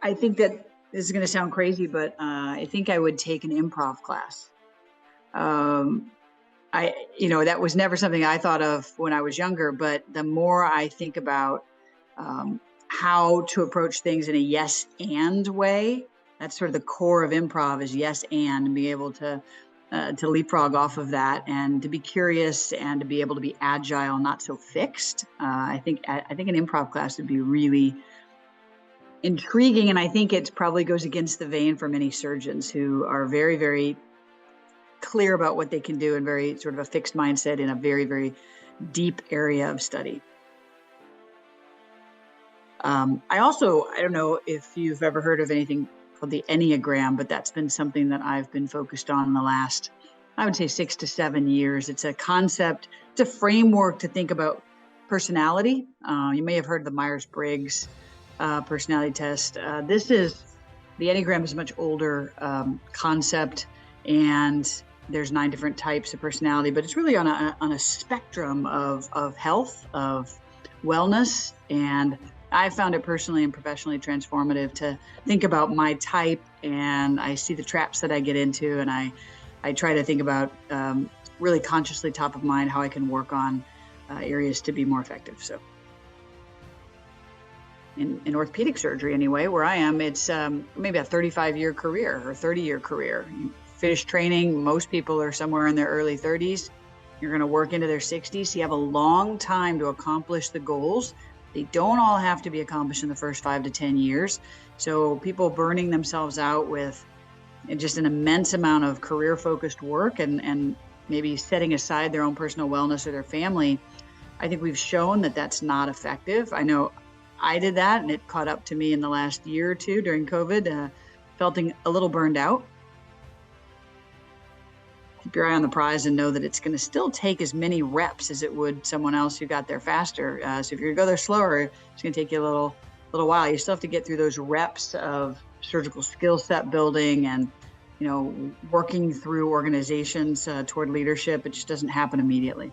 I think that this is going to sound crazy, but I think I would take an improv class. Um, that was never something I thought of when I was younger, but the more I think about um, how to approach things in a yes and way, that's sort of the core of improv is yes and be able to leapfrog off of that and to be curious and to be able to be agile, not so fixed. I think an improv class would be really intriguing, and I think it probably goes against the vein for many surgeons who are very, very clear about what they can do and very sort of a fixed mindset in a very, very deep area of study. I don't know if you've ever heard of anything called the Enneagram, but that's been something that I've been focused on in the last, I would say, 6 to 7 years. It's a concept, it's a framework to think about personality. You may have heard of the Myers-Briggs personality test. The Enneagram is a much older concept, and there's 9 different types of personality, but it's really on a spectrum of health, of wellness, and I found it personally and professionally transformative to think about my type, and I see the traps that I get into, and I try to think about really consciously top of mind how I can work on areas to be more effective. So in orthopedic surgery anyway, where I am, it's maybe a 35-year career or 30-year career. You finish training, most people are somewhere in their early 30s. You're going to work into their 60s. So you have a long time to accomplish the goals. They don't all have to be accomplished in the first 5 to 10 years. So people burning themselves out with just an immense amount of career-focused work and maybe setting aside their own personal wellness or their family, I think we've shown that that's not effective. I know I did that, and it caught up to me in the last year or two during COVID, feeling a little burned out. Keep your eye on the prize and know that it's going to still take as many reps as it would someone else who got there faster. So if you're going to go there slower, it's going to take you a little while. You still have to get through those reps of surgical skill set building and, working through organizations toward leadership. It just doesn't happen immediately.